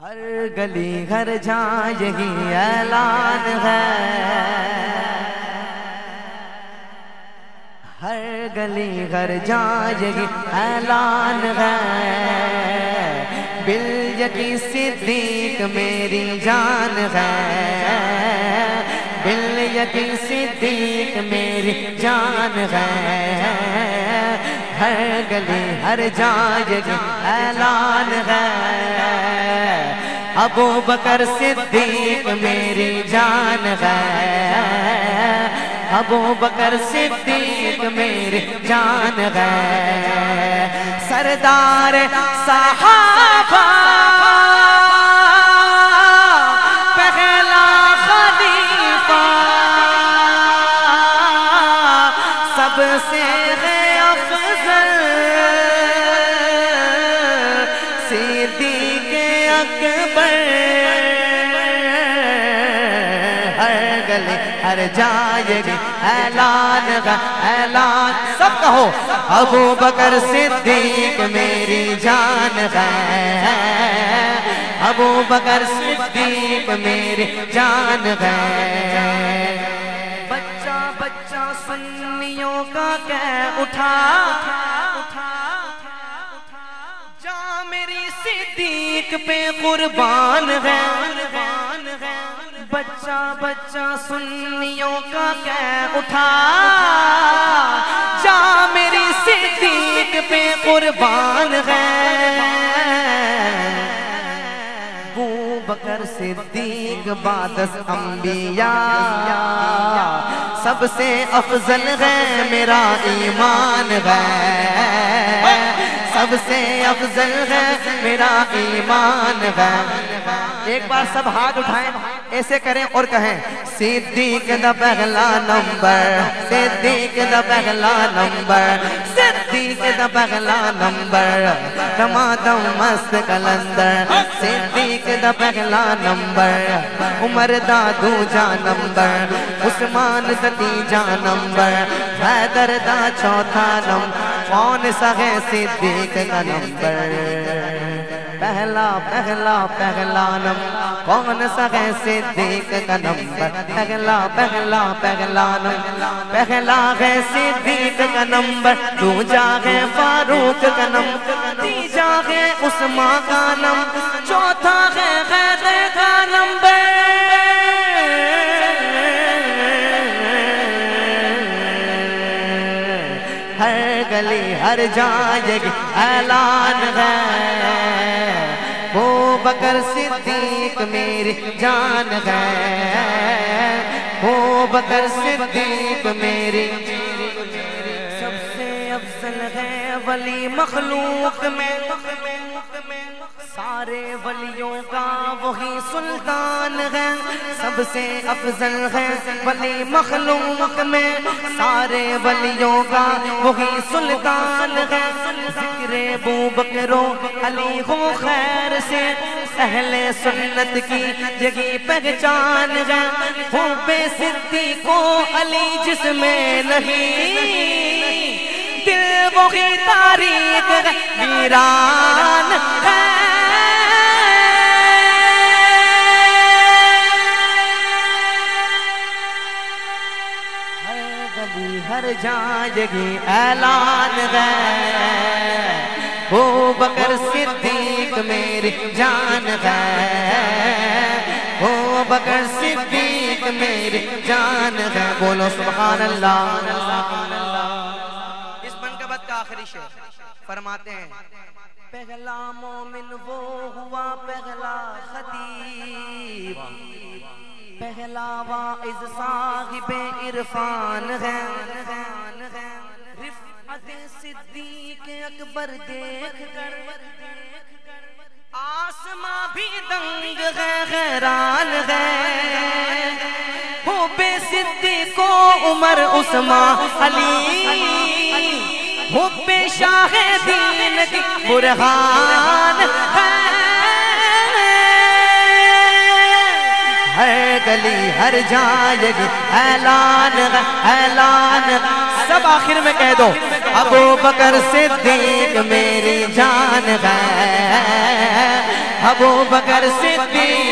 ہر گلی گھر جہاں یہی اعلان ہے، ہر گلی گھر جہاں یہی اعلان ہے، بالیقین صدیق میری جان ہے، بالیقین صدیق میری جان ہے، ہر گلی ہر جہاں یہی اعلان ہے، ابو بکر صدیق میری جان ہے، ابو بکر صدیق میری جان ہے، سردار صحابہ پہلا خلیفہ سب سے افضل صدیق اکبر، ہر گلی ہر جائے گی اعلان ہے، اعلان سب کہو، ابو بکر صدیق میری جان ہے، ابو بکر صدیق میری جان ہے، بچہ بچہ سنیوں کا کہہ اٹھا، جاں میری صدیق پہ قربان ہے، بچہ بچہ سنیوں کا کہہ اٹھا، جاں میری صدیق پہ قربان ہے، ابو بکر صدیق بعد از انبیاء سب سے افضل ہے، میرا ایمان ہے، سب سے افضل ہے، میرا ایمان ہے، ایک بار سب ہاتھ اٹھائیں ایسے کریں اور کہیں، صدیق دا پہلا نمبر، صدیق دا پہلا نمبر، صدیق دا پہلا نمبر، دمادم مست کلندر، صدیق دا پہلا نمبر، عمر دا دوجا نمبر، عثمان دا تیجا نمبر، حیدر دا چوتھا نمبر، کون سا ہے صدیق کا نمبر، پہلا پہلا پہلا نمبر کون سا ہے صدیق کا نمبر، پہلا پہلا پہلا نمبر، پہلا ہے صدیق کا نمبر، دوجا ہے فاروق کا نمبر، تیجا ہے عثمان کا نمبر، چوتھا ہے حیدر کا نمبر، ہر گلی ہر جائے گی اعلان ہے، ابو بکر صدیق میری جان ہے، ابو بکر صدیق میری سب سے افضل ہے، ولی مخلوق میں سارے ولیوں کا وہی سلطان ہے، سب سے افضل ہے، ولی مخلوق میں سارے ولیوں کا وہی سلطان ہے، ذکر ابو بکر و علی ہو خیر سے اہل سنت کی یہی پہچان ہے، حب صدیق و علی جس میں نہیں دل وہی تاریخ ہے، ویران ہے، ہر جائے گی اعلان ہے، ابو بکر صدیق میری جان ہے، ابو بکر صدیق میری جان ہے، بولو سبحان اللہ، اس منقبت کا آخری شعر فرماتے ہیں، پہلا مومن وہ ہوا پہلا خطیب، پہلا واعظ صاحب عرفان ہے، رفعت صدیق اکبر دیکھ کر آسماں بھی دنگ ہے، حیران ہے، حب صدیق و عمر عثمان علی، حب شاہ دین کی برہان ہے، ہر گلی ہر جائے گی اعلان ہے، اعلان، سب آخر میں کہہ دو، ابو بکر صدیق میری جان ہے، ابو بکر صدیق